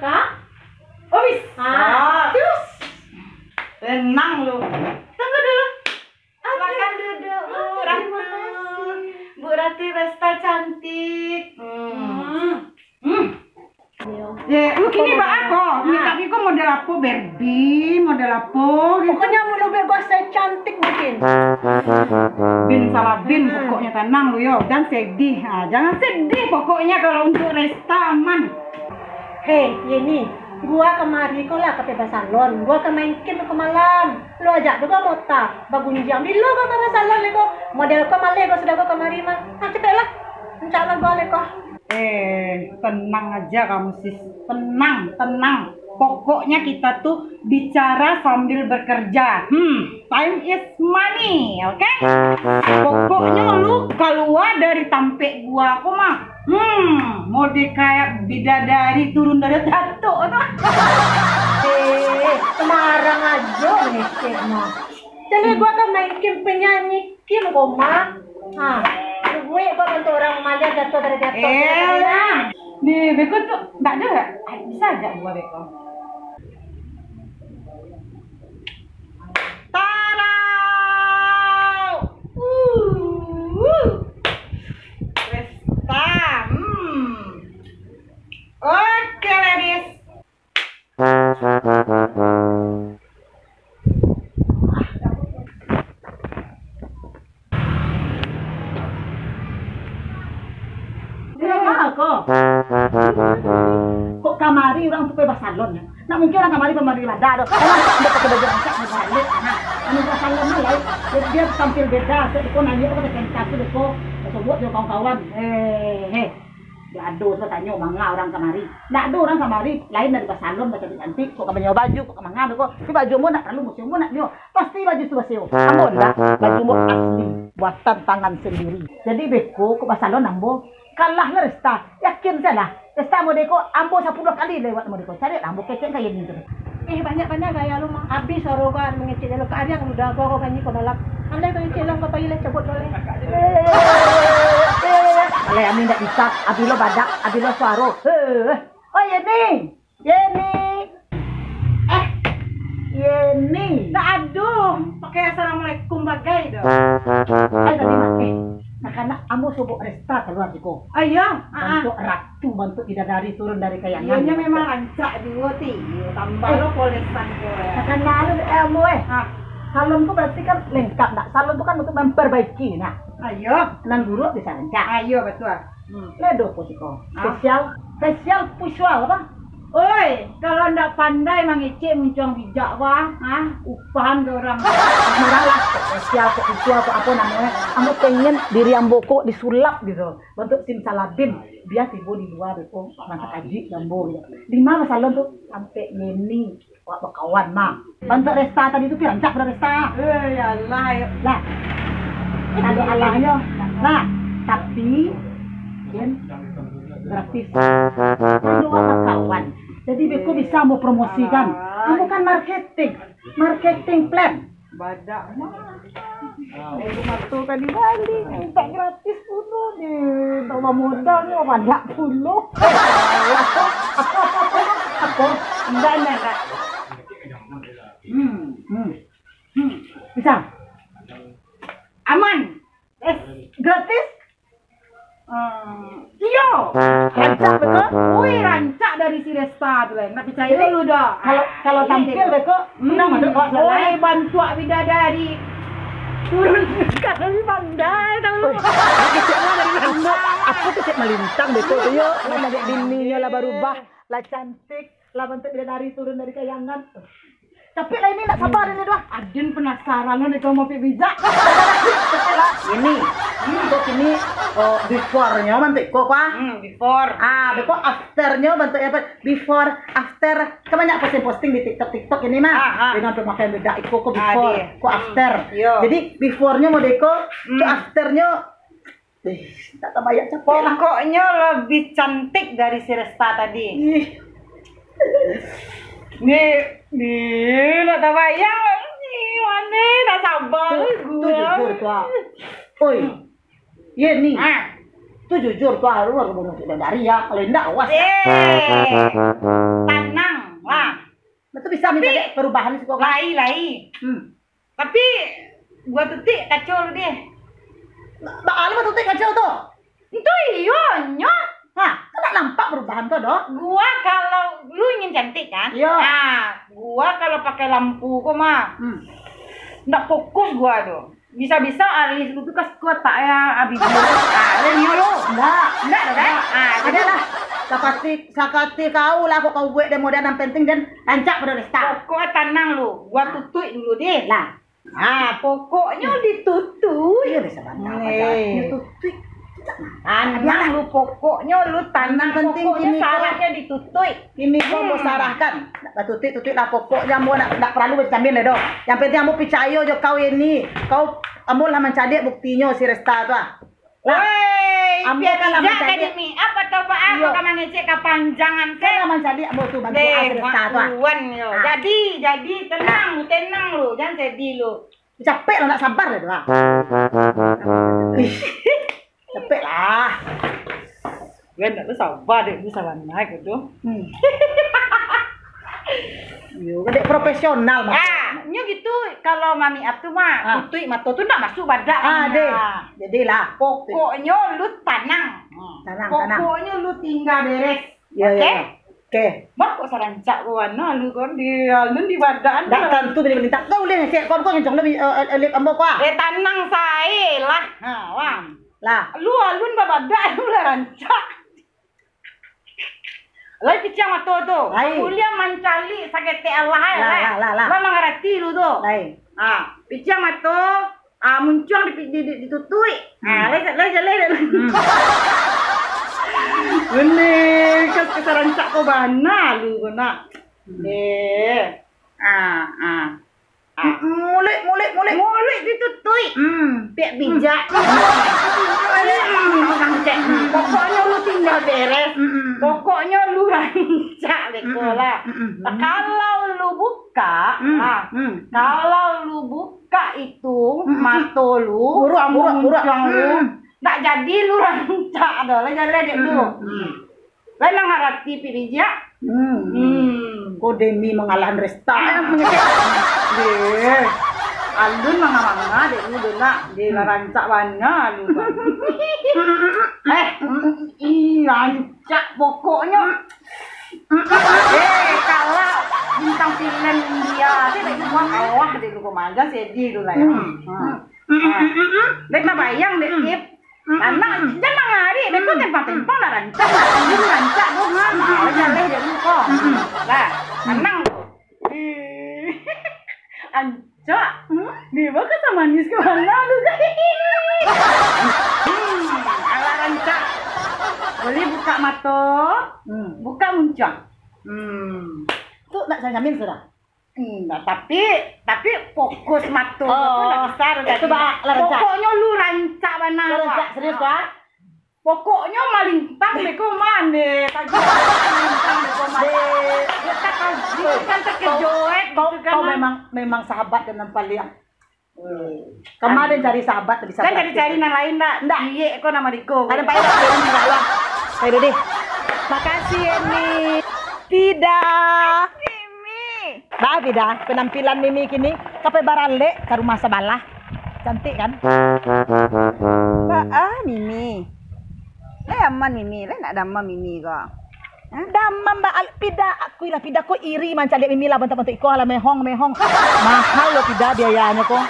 kak? Oh bisa. Terus Tenang lu. Tunggu dulu. Silakan duduk, Bu Ratu. terima kasih. Bu Ratu Resta cantik. Ya, lu kini mbak aku. Minta kiko model apa? Barbie, model apa? Gitu. Pokoknya mau lebih gue saya cantik mungkin. Bin salah bin, pokoknya tenang lu yo. Jangan sedih. Jangan sedih pokoknya kalau untuk Resta aman. Hei, Yeni, gua kemari kau lah ke bebas salon. Gua ke main game ke malam. Lu ajak juga mau tak? Bagunjang di lu ke bebas salon leko. Model kau malah kau sudah kau kemari mah. Cepet lah. Rencana gua leko. Tenang aja kamu sis. Tenang. Pokoknya kita tuh bicara sambil bekerja. Time is money, oke? Pokoknya lu keluar dari tampek gua, aku mah. Mode kayak bidadari turun dari tato tuh. Semarang aja nih mah. Jadi gua kan main game penyanyi game kok mah. Gue gua bantu orang Malia jatuh dari jatuh. Nih, Beko tuh nggak ada nggak? Bisa aja gua Beko. Resta. Oke, ladies. Kok kamari orang tuh bebas salon ya? Nak mungkin orang kamari pemari lada. Emang tak ada pakai baju rancak balik. Bebas salon lah. Dia tampil beda. Kok nanya apa kata kaku deh kok. Sebut dia kawan-kawan. Dia aduh, saya tanya manga orang kamari. Nggak ada orang kamari lain dari bebas salon baca cantik. Kok kamu baju, kok manga kok. Si bajumu nak perlu museum nak dia. Pasti baju itu baseo. Kamu enggak bajumu asli buatan tangan sendiri. Jadi beko kok bebas salon ambo. Kalah lah Resta, yakin saya lah. Resta mau deko, ambo 10 kali lewat mau deko. Cari ambo kecek kayak gitu. Banyak-banyak gaya lu mah. Habis sarogan mengecek lu ke yang udah gua ganyi kau balap. Andai kau cek lang kau payah cabut boleh. Boleh amin tidak bisa. Abi lo badak, abi lo suaro. Oh Yeni. Nah aduh, pakai assalamualaikum bagai dong. Tadi makai. Karena kamu sobok Resta keluar Diko. Ayo, bantu ratu, bantu bidadari turun dari kayangan. Iya memang rancak dua ti. Tambah lo polesan gue. Karena lu salon tuh berarti kan lengkap nak. Salon tuh kan untuk memperbaiki nah. Ayo, nan buruk bisa rancak. Ayo betul. Ledo Diko. Spesial pusual apa? Oi, kalau ndak pandai mangece muncung bijak wah, upahan ke orang. Marahlah, spesial kok itu apa namanya? Kamu pengen diri amboko disulap gitu. Bentuk simsalabim, dia tiba di luar itu masak aji jambo gitu. Di mana salon tuh sampai Yeni, wak kawan mah. Bentuk Resta tadi itu rancak pada Resta. Ya Allah, lah. Ada Allahnya. Nah, tapi gratis. Ada kawan. Jadi Beko bisa mau promosikan. Itu kan marketing plan. Badak mah. Masuk tadi Bali, minta gratis dulu nih. Tahu modalnya badak dulu. Apa? Enggak. Bisa. Aman. Gratis. Iyo, rancak betul. Wih, rancak dari si Resta tuh lah. Nggak percaya dulu dah. Kalau tampil Beko, menang ada kok. Wih, bantu bidadari. Turun kali pandai tahu. Kecilnya dari mana? Aku tuh cek melintang Beko. Iyo, dari bininya lah berubah, lah cantik, lah bentuk bidadari turun dari kayangan. Tapi lah ini nggak sabar ini doang. Adin penasaran loh nih kalau mau bijak. Ini untuk ini before-nya bentuk kok before. Beko after-nya bentuk apa? Before, after. Kebanyak posting di TikTok ini mah. Dengan pemakaian beda itu kok before, kok after. Jadi before-nya mau deko, ke after-nya tak terbayang capek. Pokoknya lebih cantik dari si Resta tadi. Nih, nak terbayang. Mana tak sabar gue. Jujur tuh. Oi, Yeni. Tuh jujur tuh, lu harus dari ya. Kalau enggak awas. tapi perubahan sih kok. Lai. Tapi gua tutik kacau lu deh. Mbak Ali mah tutik kacau tuh. Itu iya nyo. Hah, kan nampak perubahan tuh, Dok. Gua kalau lu ingin cantik kan? Iya. Nah, gua kalau pakai lampu kok mah. Nggak fokus gua tuh. Bisa-bisa alis lu tuh kuat tak ya abis lu. Nyo lu. Enggak kan? Ada lah. Sakati kau lah kau buat demo dan penting dan rancak pada Resta. Pokoknya tenang lu. Gua tutui dulu deh. Lah. Pokoknya ditutui. Iya bisa banyak aja. Ditutui. Tenang lu, pokoknya lu tenang, penting pokoknya kini syaratnya ditutui. Ini kau mau sarahkan. Tutui lah pokoknya mau nak perlu bercamin deh, Dok. Yang penting kamu percaya jo kau ini. Kamu lah mencari buktinya si Resta tu ah. Woi, biar kan tidak akademi apa tau apa kamu ngecek kepanjangan saya mencari kamu tu bantu si Resta tu ah. Jadi tenang lu, jangan sedih lu. Capek lo nak sabar deh, Dok. Capek lah. Gue nggak bisa sabar deh, bisa naik itu. Yo, dek profesional mah. Nyo gitu. Kalau mami up tuh mah, tutui mato tuh nggak masuk badak. Deh. Jadilah. Pokoknya lu tenang. Pokoknya lu tinggal beres. Oke. Mak kok sarancak warna lu kan di badan. Dak tentu bila minta kau boleh cek kau yang lebih lip ambo kau. Tenang saya lah. Wang. Lah, lu alun babadak lu lah rancak. Lai picang mato tu. Kuliah mencari sakit Allah ya. Lah mengerti lu tu. Picang mato muncul ditutui. Lai. Bener, kesarancak kau bana lu kena. Mulai ditutui. Piak bijak. Pokoknya lu tinggal beres. Pokoknya lu rancak lekola. Kalau lu buka, itu mato lu, muncang lu, tak jadi lu rancak dah. Jalan dek lu. Lain mengerti bijak. Kau demi mengalahkan Resta. Alun manga dek lu dona di rancak banyak lu. Rancak pokoknya. Kalau bintang film India, saya lagi buang awah dek lu kemana sedih lu lah ya. Dek bayang dek tip. Karena jangan ngari, dek tu tempang lah rancak. Lu rancak dong, jalan dek lu kok. Lah, tenang. Ancak, dia bakal sama manis ke mana lu ala rancak. Boleh buka mata, buka muncang. Tu nak saya jamin sudah. Tapi fokus mata tu nak besar dah. Pokoknya lu rancak mana. Rancak serius kah? Pokoknya malintang beko mande. Kan terkejut. Kau memang sahabat dengan paling. Kemarin cari sahabat bisa. Kan cari yang lain ndak? Iya, kok nama Diko. Ada Pak Ira, enggak lah. Ayo deh. Makasih Emi. Tidak. Dah Pida, penampilan Mimi kini kape barale ke rumah sebelah. Cantik kan? Mimi. Aman Mimi, nak damam Mimi kok. Damam Mbak Pida, aku lah Pida ko iri man cari Mimi lah bantu-bantu iko lah mehong. Mahal lo Pida biayanya ko.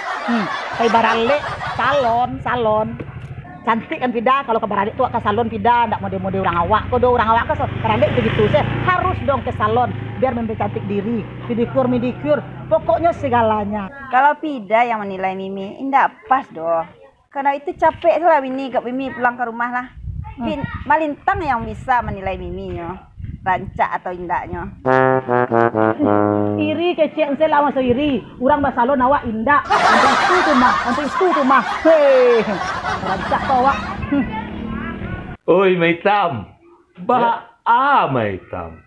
Kayak barale salon. Cantik kan Pida, kalau ke barale tuh ke salon Pida, ndak mode-mode orang awak. Kok orang awak ke barale begitu sih. Harus dong ke salon biar mempercantik diri. Pedikur, pokoknya segalanya. Kalau Pida yang menilai Mimi, ndak pas doh. Karena itu capek lah Mimi pulang ke rumah lah. Malintang yang bisa menilai Miminya. Rancak atau indaknya. Iri kecil saya lama iri. Orang basalon awak indak. Nanti itu tuh mah. Hei, rancak kau awak. Oi Maitam, Maitam.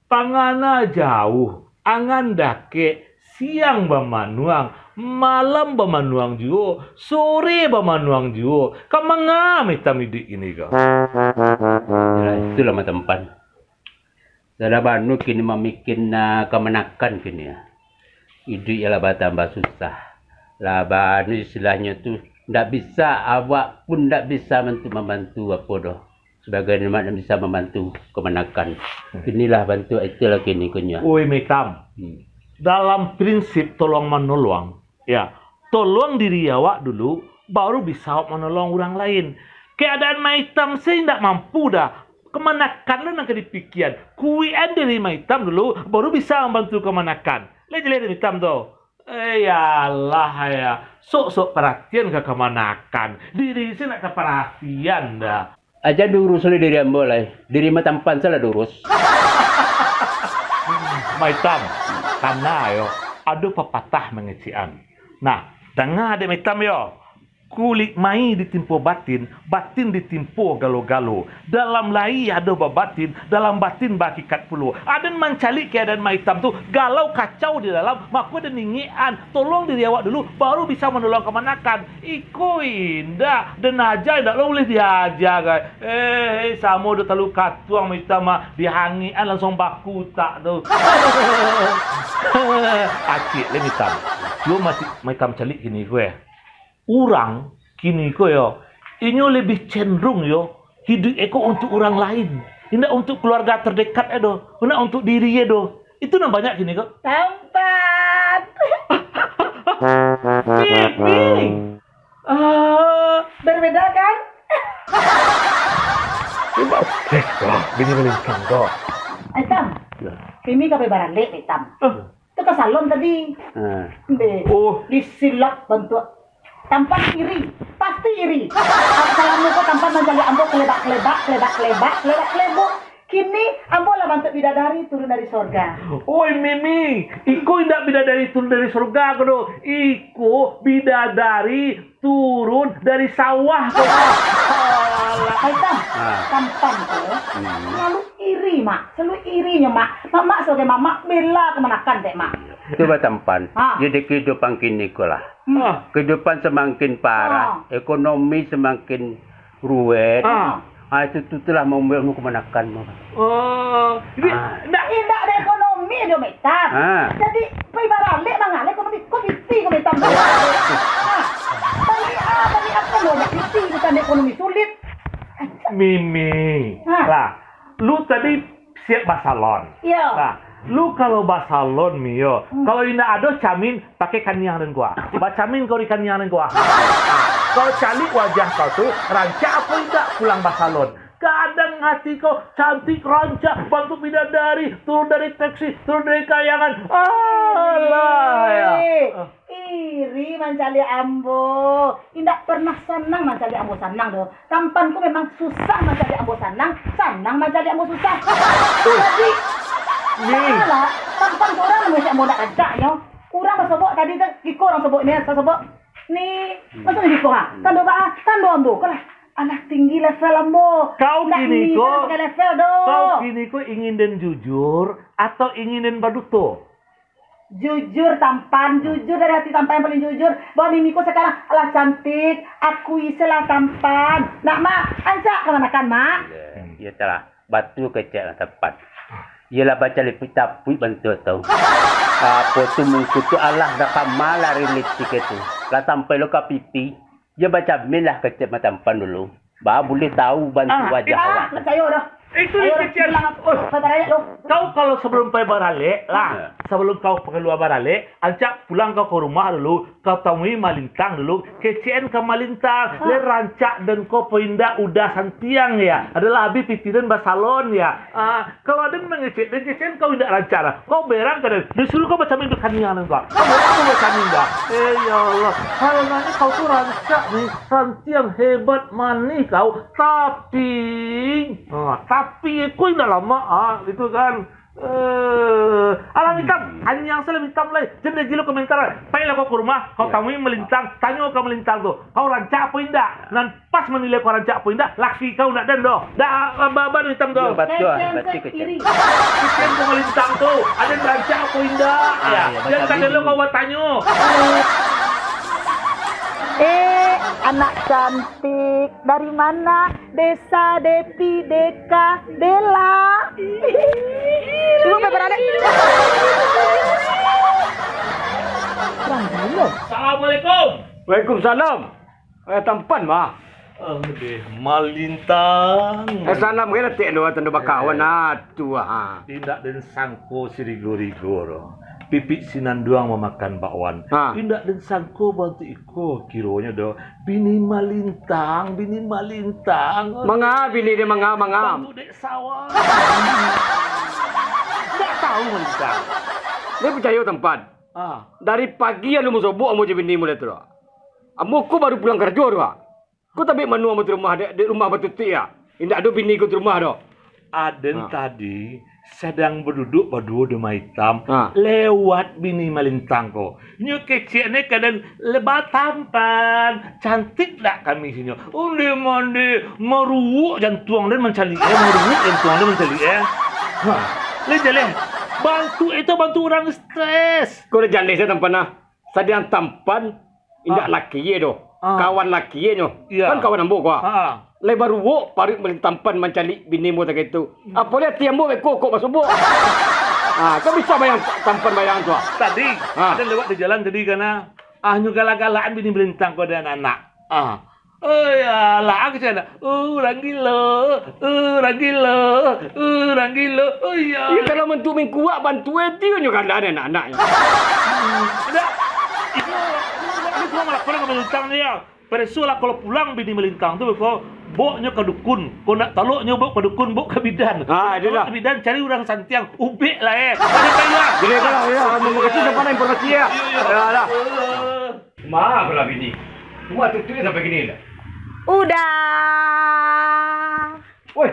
Pangana jauh, angan dake, siang bamanuang, malam bamanuang juga, sore bamanuang juga. Kamanga Maitam ini kau. Ya, itulah tempat. Dari Bandung kini memikin kemenakan kini ya. hidup ialah bertambah susah. Lah anu istilahnya tu ndak bisa, awak pun ndak bisa membantu apa dah. Sebagai mak ndak bisa membantu kemenakan. Inilah bantu itulah kini kunya. Oi Mekam. Dalam prinsip tolong menolong, ya, tolong diri awak dulu, baru bisa menolong orang lain. Keadaan Maitam saya tidak mampu dah. Kemenakan lu nak dipikiran. Kuian dari Maitam dulu, baru bisa membantu kemenakan. Lihat Maitam tu. Ya Allah ya. Sok perhatian ke kemenakan. Diri saya nak ke perhatian dah. Aja diurus oleh diri ambo lah. Diri mah tampan salah diurus. Maitam, karena yo ada pepatah mengecian. Nah, dengar ada Maitam yo. Kulit mai ditimpo batin, batin ditimpo galo-galo. Dalam lai ada batin, dalam batin bakikat puluh. Ada mencari keadaan Maitam tu galau kacau di dalam, maka ada ningian. Tolong diri awak dulu, baru bisa menolong kemenakan. Iko indah, dan aja tidak boleh diajar. Sama udah terlalu katuang Maitam mah dihangian langsung baku tak tu. Acik le Maitam. Lu masih Maitam calik gini gue. Orang kini ko yo, ini lebih cenderung yo hidup eko untuk orang lain, tidak untuk keluarga terdekat edo, tidak untuk diri edo. Itu nam banyak kini ko. Tampan. Bibi, Berbeda kan? tidak stres kok, bini melintang kok. Tam, Mimi kape barale Tam. Itu ke salon tadi. Oh, Disilap bantu. Tampan iri, pasti iri. Kalau kok tampan menjadi ambo kelebak. Kini ambo lah bantu bidadari turun dari sorga. Oi Mimi, iko tidak bidadari turun dari surga kono. Iko bidadari turun dari sawah kono. Kaitan, tampan tuh. Selalu iri mak, selalu irinya mak. Mama sebagai mama bela kemenakan dek mak. Coba tampan. Jadi kehidupan kini lah. Kehidupan semakin parah, ekonomi semakin ruwet. Itu telah membuatmu kemenakan. Ini tidak ada ekonomi dia Maitam. Jadi ibarat mangal ekonomi kok biti kok Maitam. Balik apa banyak biti bukan ekonomi sulit. Mimi, lah, lu tadi siap basalon. Iya. Nah, lu kalau basalon Mio, kalau tidak ada camin pakai kaniangan gua. Camin kau ikan kaniangan gua. Kalau calik wajah kau tuh rancak apa tidak pulang basalon. Kadang hati kau cantik rancak, bantu bidadari, turun dari taksi, turun dari kayangan. Allah ya. Iri mencari ambo. Tidak pernah senang mencari ambo senang doh. Tampanku memang susah mencari ambo senang mencari ambo susah. Jadi salah, tampan orang masih ambo nak ajak yo. Kurang sebut tadi tu kiko orang sebut ni, sebut ni. Macam ni kiko ha. Tando ambo kalah. Anak tinggi level ambo. Kau kini ko level doh. Kau kini ko ingin dan jujur atau ingin dan baduto? Jujur tampan, jujur dari hati tampan yang paling jujur. Bahwa mimiku sekarang alah cantik, aku iselah tampan. Nak mak, ancak kemanakan mak? Ya telah, batu kecil tempat. Ialah baca liput tapi bantu tau. Apa tu mungkin tu Allah dah kamala relatif itu. Lah sampai lo ke pipi, dia baca milah kecil tampan dulu. Bah boleh tahu bantu wajah awak. Percaya dah. Itu kecil. Kau kalau sebelum pergi barale lah, sebelum kau keluar barale, ajak pulang kau ke rumah dulu, kau temui Malintang dulu, kecen ke Malintang, le rancak dan kau pindah udah santiang ya, adalah habis pitiran basalon ya. Kalau ada mengecek dan kecen kau tidak rancak, kau berang kan, disuruh kau baca minggu kaniangan kau, kau baca minggu. Ya Allah, kalau nanti kau tuh rancak nih, santiang hebat manis kau, tapi aku tidak lama gitu kan. Alang hitam, hanya yang salah hitam lagi. Jadi gila komentar. Payah kau ke rumah, kau temui Melintang, tanya kau Melintang tuh, kau rancak apa indah? Dan pas menilai kau rancak apa indah, laki kau nak dan doh. Dah babar hitam tuh. Betul, berarti kecil. Kecil kau Melintang tuh, ada rancak apa indah? Ya, jangan kata lo kau tanya. Anak cantik dari mana? Desa, Depi, Deka, Dela. Lu berani? Waalaikumsalam. Tampan mah. Deh, malintang. Salam kena tek lo tanda bakawan tu ha. Tidak dan sangko sirigo-rigo. Pipik sinanduang memakan bakwan. Tidak dan sangko bantu iko kironya do. Bini malintang. Manga bini dia manga. Bantu dek sawah. Tak tahu malintang. Dia percaya tempat. Dari pagi lu musobok amu je bini mu tu. Amu ku baru pulang kerja tu. Ku tapi manu amu rumah di rumah batu ti ya. Indak ada bini ku di rumah do. Aden tadi sedang berduduk berdua di hitam lewat bini malintang ko. Nyo kecil ni kadang lebat tampan, cantik tak kami sini. Undi mandi meruuk jantung dan mencari meruuk jantung dan mencari le bantu orang stres. Kau dah jalan saya tampan nah. Sadian tampan indak laki ye do. Kawan laki ye nyo. Kan kawan ambo ko. Lebar ruuk parit tampan mencari bini mu tak itu. Apa lihat tiambo kok masuk. Kau bisa bayang tampan bayang tu. Tadi ada lewat di jalan tadi karena nyo galak-galakan bini melintang ko dan anak. Oh ya, lah aku sana. Orang gila. Oh ya. Ya kalau mentu kuat bantu dia nyo kan ada anak-anaknya. Tidak. Itu cuma malah kurang melintang dia. Peresulah kalau pulang bini melintang tu kau boknya ke dukun. Kau nak taluknya bok ke dukun, bok ke bidan. Dia dah. Ke bidan cari orang santiang. Ubik lah Jadi kalau ya, mau kasih depan informasi ya. Ya lah. Maaf lah bini. Cuma tu sampai gini dah. Udah. Woi.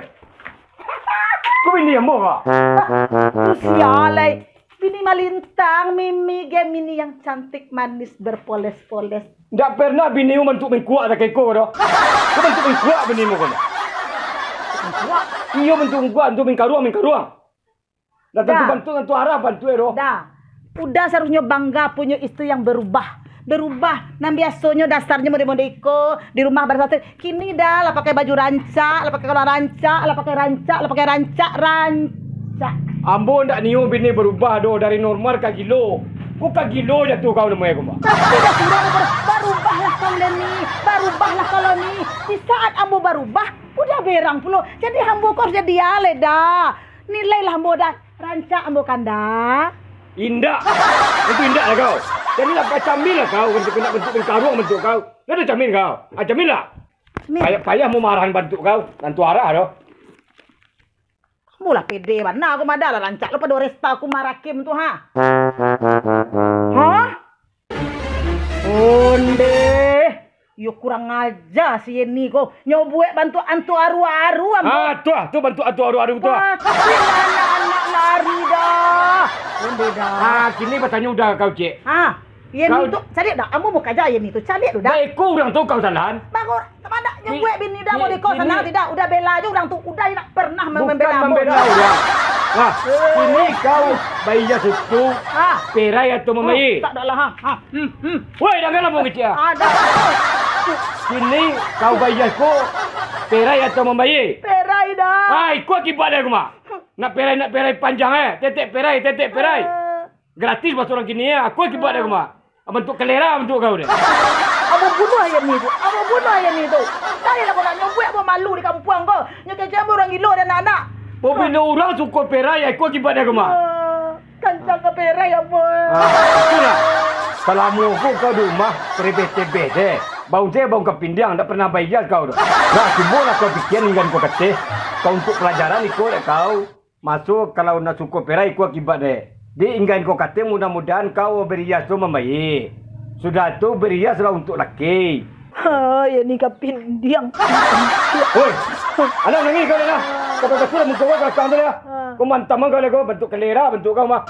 Kau bini yang bohong. Sialai. Bini malintang, Mimi Gemini yang cantik, manis, berpoles-poles. Tak pernah bini mu bentuk kuat tak keko dah. Kau bentuk kuat bini mu kau. Iyo bentuk kuat bentuk karuang. Dah tentu arah bantu ero. Dah. Udah seharusnya bangga punya istri yang berubah. Nah biasanya dasarnya mode-mode iko di rumah bersatu. Kini dah lah pakai baju rancak, lah pakai kolam rancak, lah pakai rancak. Ambo ndak niu bini berubah do dari normal ke gilo. Ku ke gilo jatuh kau namanya kau. Tapi dah sudah berubahlah kalau ni. Di saat ambo berubah, udah berang puluh. Jadi ambo kau jadi ale dah. Nilailah ambo dah rancak ambo kanda. Indah. Itu indah lah kau. Jadi nak camil lah kau untuk nak bentuk karuang bentuk kau. Nak ada camil kau. Camil lah. Payah mau marahan bantu kau. Tentu arah doh. Mula pede mana aku madalah rancak lo pada resta aku marakim tu ha. Onde. Yo kurang aja si Yeni ko. Nyobuek bantu antu aru-aru tu bantu antu aru-aru tu. Tapi anak-anak lari dah. Onde dah. Kini bertanya udah kau cik. Yeni tu cari dah. Kamu mau kaja Yeni tu cari tu dah. Baik ku orang tu kau salahan. Bagus. Mana nyobuek bini dah mau diko senang tidak. Udah bela aja orang tu. Udah tak pernah membela. Wah, ini kau bayar setu. Perai atau memayi? Tak ada lah. Woi, janganlah mau kecil. Ada. Sini kau bayar ko perai atau memayi? Perai dah. Ikut akibat dia kumah. Nak perai panjang tetek perai. Gratis buat orang kini aku akibat dia kumah. Bentuk kelera bentuk kau dia. Abang bunuh ayam ni tu. Tadi lah kau nak nyobuek apa malu di kampung kau. Nyokap orang gila dan anak. Bila orang suka perai aku akibat dia kumah. Kancang ke perai apa? Itulah. Kalau mau kau di rumah terbet deh. Bau kepindiang tak pernah bayar kau dah. Nah, cuma kau fikir dengan kau kata. Kau untuk pelajaran ikut kau masuk kalau nak suka perai aku akibat deh. Di ingin kau kata mudah-mudahan kau berias tu membaik. Sudah tu beriaslah untuk laki. Ini kepindiang. Oi, anak nangis kau dah. Kau tak sudah muka kau kalau kau dah. Kau mantap kau bentuk kelera bentuk kau mah.